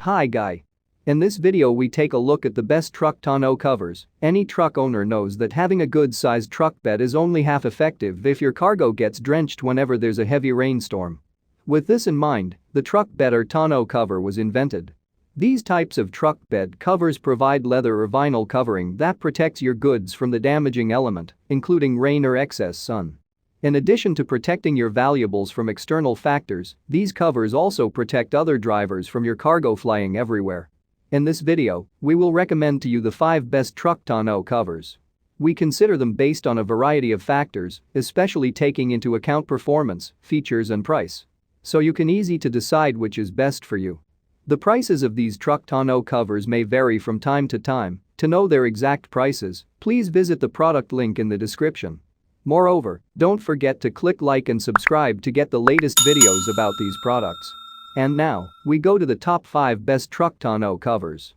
Hi guy. In this video we take a look at the best truck tonneau covers. Any truck owner knows that having a good-sized truck bed is only half effective if your cargo gets drenched whenever there's a heavy rainstorm. With this in mind, the truck bed or tonneau cover was invented. These types of truck bed covers provide leather or vinyl covering that protects your goods from the damaging element, including rain or excess sun. In addition to protecting your valuables from external factors, these covers also protect other drivers from your cargo flying everywhere. In this video, we will recommend to you the 5 best truck tonneau covers. We consider them based on a variety of factors, especially taking into account performance, features and price. So you can easy to decide which is best for you. The prices of these truck tonneau covers may vary from time to time. To know their exact prices, please visit the product link in the description. Moreover, don't forget to click like and subscribe to get the latest videos about these products. And now, we go to the top 5 best truck tonneau covers.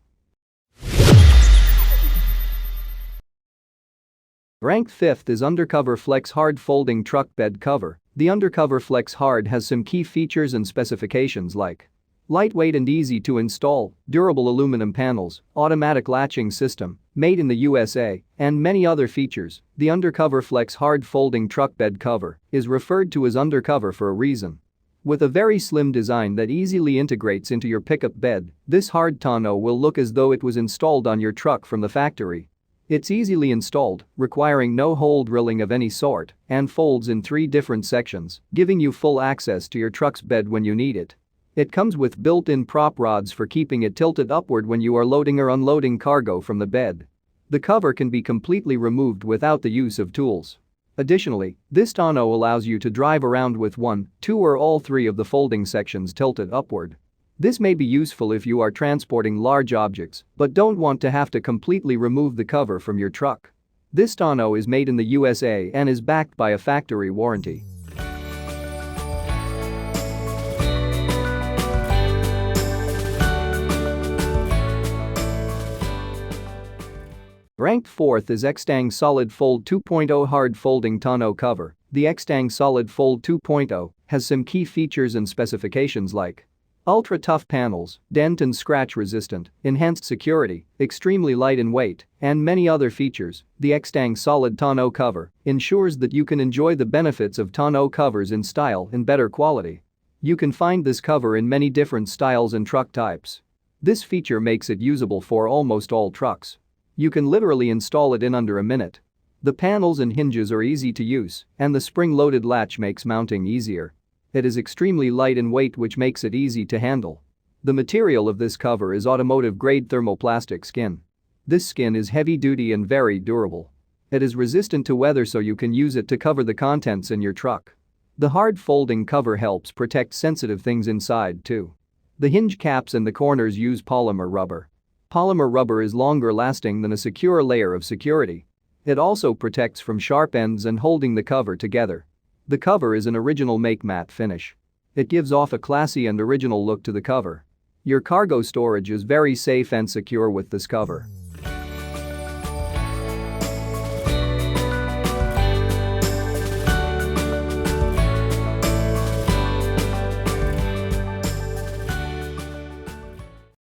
Ranked 5th is Undercover Flex Hard Folding Truck Bed Cover. The Undercover Flex Hard has some key features and specifications like lightweight and easy to install, durable aluminum panels, automatic latching system, made in the USA, and many other features. The Undercover Flex Hard Folding Truck Bed Cover is referred to as undercover for a reason. With a very slim design that easily integrates into your pickup bed, this hard tonneau will look as though it was installed on your truck from the factory. It's easily installed, requiring no hole drilling of any sort, and folds in 3 different sections, giving you full access to your truck's bed when you need it. It comes with built-in prop rods for keeping it tilted upward when you are loading or unloading cargo from the bed. The cover can be completely removed without the use of tools. Additionally, this tonneau allows you to drive around with 1, 2 or all 3 of the folding sections tilted upward. This may be useful if you are transporting large objects but don't want to have to completely remove the cover from your truck. This tonneau is made in the USA and is backed by a factory warranty. Ranked 4th is Extang Solid Fold 2.0 Hard Folding Tonneau Cover. The Extang Solid Fold 2.0 has some key features and specifications like ultra-tough panels, dent and scratch resistant, enhanced security, extremely light in weight, and many other features. The Extang Solid Tonneau Cover ensures that you can enjoy the benefits of tonneau covers in style and better quality. You can find this cover in many different styles and truck types. This feature makes it usable for almost all trucks. You can literally install it in under a minute. The panels and hinges are easy to use, and the spring-loaded latch makes mounting easier. It is extremely light in weight, which makes it easy to handle. The material of this cover is automotive-grade thermoplastic skin. This skin is heavy-duty and very durable. It is resistant to weather, so you can use it to cover the contents in your truck. The hard folding cover helps protect sensitive things inside too. The hinge caps and the corners use polymer rubber. Polymer rubber is longer lasting than a secure layer of security. It also protects from sharp ends and holding the cover together. The cover is an original make matte finish. It gives off a classy and original look to the cover. Your cargo storage is very safe and secure with this cover.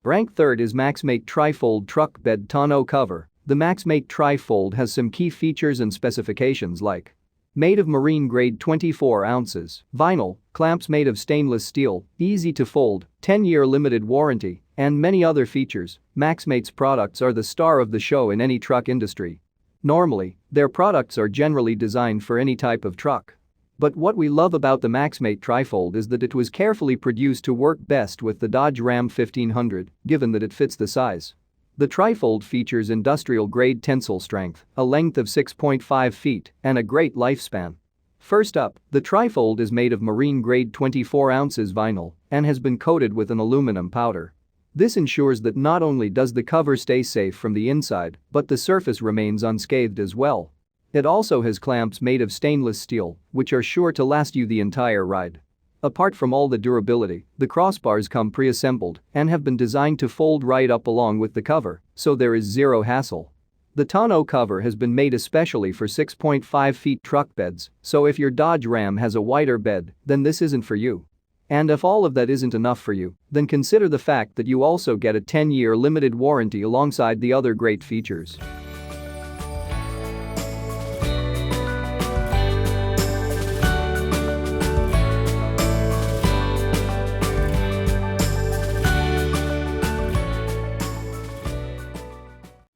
Ranked 3rd is MaxMate Trifold Truck Bed Tonneau Cover. The MaxMate Trifold has some key features and specifications like made of marine grade 24 ounces, vinyl, clamps made of stainless steel, easy to fold, 10-year limited warranty, and many other features. MaxMate's products are the star of the show in any truck industry. Normally, their products are generally designed for any type of truck. But what we love about the MaxMate Trifold is that it was carefully produced to work best with the Dodge Ram 1500, given that it fits the size. The Trifold features industrial-grade tensile strength, a length of 6.5 feet, and a great lifespan. First up, the Trifold is made of marine-grade 24 ounces vinyl and has been coated with an aluminum powder. This ensures that not only does the cover stay safe from the inside, but the surface remains unscathed as well. It also has clamps made of stainless steel, which are sure to last you the entire ride. Apart from all the durability, the crossbars come pre-assembled and have been designed to fold right up along with the cover, so there is zero hassle. The tonneau cover has been made especially for 6.5 feet truck beds, so if your Dodge Ram has a wider bed, then this isn't for you. And if all of that isn't enough for you, then consider the fact that you also get a 10-year limited warranty alongside the other great features.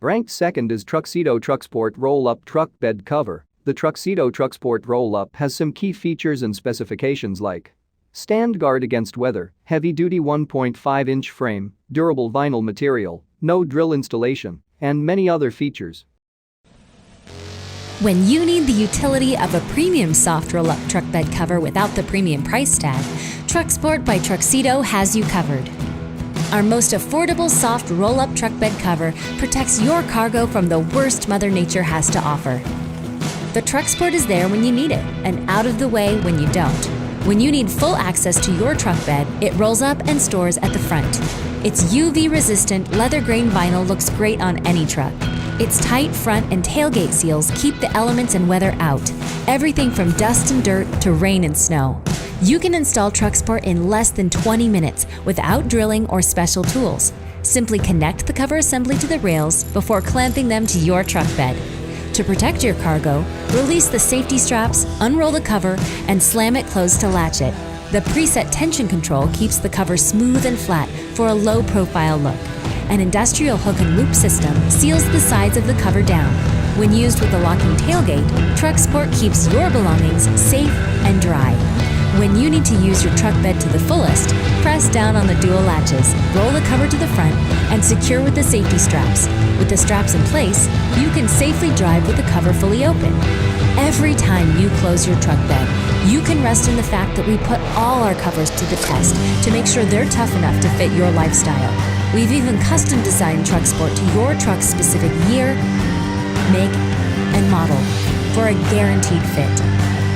Ranked second is Truxedo TruXport Roll-up Truck Bed Cover. The Truxedo TruXport Roll-up has some key features and specifications like stand guard against weather, heavy-duty 1.5-inch frame, durable vinyl material, no drill installation, and many other features. When you need the utility of a premium soft roll-up truck bed cover without the premium price tag, TruXport by Truxedo has you covered. Our most affordable soft roll-up truck bed cover protects your cargo from the worst Mother Nature has to offer. The TruXport is there when you need it and out of the way when you don't. When you need full access to your truck bed, it rolls up and stores at the front. Its UV-resistant leather-grain vinyl looks great on any truck. Its tight front and tailgate seals keep the elements and weather out. Everything from dust and dirt to rain and snow. You can install TruXport in less than 20 minutes without drilling or special tools. Simply connect the cover assembly to the rails before clamping them to your truck bed. To protect your cargo, release the safety straps, unroll the cover, and slam it closed to latch it. The preset tension control keeps the cover smooth and flat for a low-profile look. An industrial hook and loop system seals the sides of the cover down. When used with a locking tailgate, TruXport keeps your belongings safe and dry. When you need to use your truck bed to the fullest, press down on the dual latches, roll the cover to the front, and secure with the safety straps. With the straps in place, you can safely drive with the cover fully open. Every time you close your truck bed, you can rest in the fact that we put all our covers to the test to make sure they're tough enough to fit your lifestyle. We've even custom designed TruXport to your truck's specific year, make, and model for a guaranteed fit.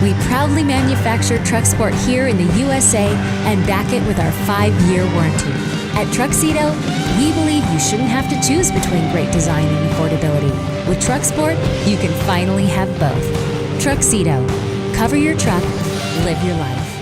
We proudly manufacture TruXport here in the USA and back it with our 5-year warranty. At Truxedo, we believe you shouldn't have to choose between great design and affordability. With TruXport, you can finally have both. Truxedo. Cover your truck, live your life.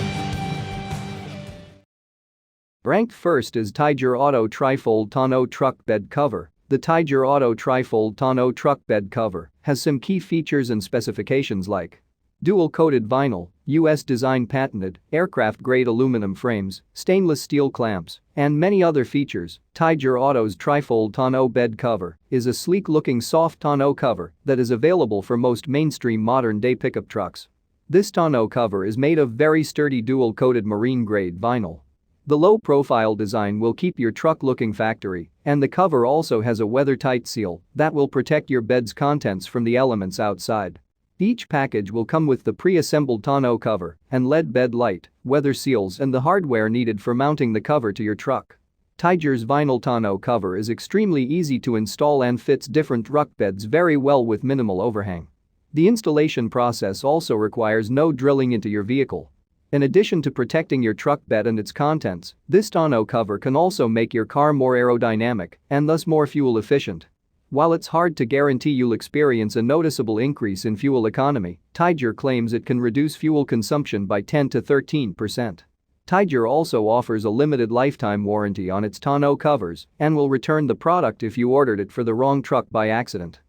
Ranked first is Tiger Auto Tri-Fold Tonneau Truck Bed Cover. The Tiger Auto Tri-Fold Tonneau Truck Bed Cover has some key features and specifications like dual-coated vinyl, US design patented, aircraft-grade aluminum frames, stainless steel clamps, and many other features. Tiger Auto's Tri-Fold Tonneau Bed Cover is a sleek-looking soft tonneau cover that is available for most mainstream modern-day pickup trucks. This tonneau cover is made of very sturdy dual-coated marine-grade vinyl. The low-profile design will keep your truck looking factory, and the cover also has a weather-tight seal that will protect your bed's contents from the elements outside. Each package will come with the pre-assembled tonneau cover and LED bed light, weather seals, and the hardware needed for mounting the cover to your truck. Tiger's vinyl tonneau cover is extremely easy to install and fits different truck beds very well with minimal overhang. The installation process also requires no drilling into your vehicle. In addition to protecting your truck bed and its contents, this tonneau cover can also make your car more aerodynamic and thus more fuel efficient. While it's hard to guarantee you'll experience a noticeable increase in fuel economy, Tiger claims it can reduce fuel consumption by 10 to 13%. Tiger also offers a limited lifetime warranty on its tonneau covers and will return the product if you ordered it for the wrong truck by accident.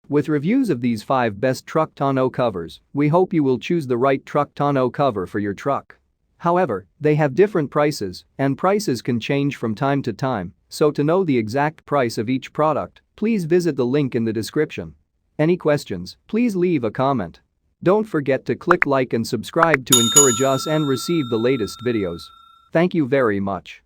With reviews of these 5 best truck tonneau covers, we hope you will choose the right truck tonneau cover for your truck. However, they have different prices, and prices can change from time to time, so to know the exact price of each product, please visit the link in the description. Any questions, please leave a comment. Don't forget to click like and subscribe to encourage us and receive the latest videos. Thank you very much.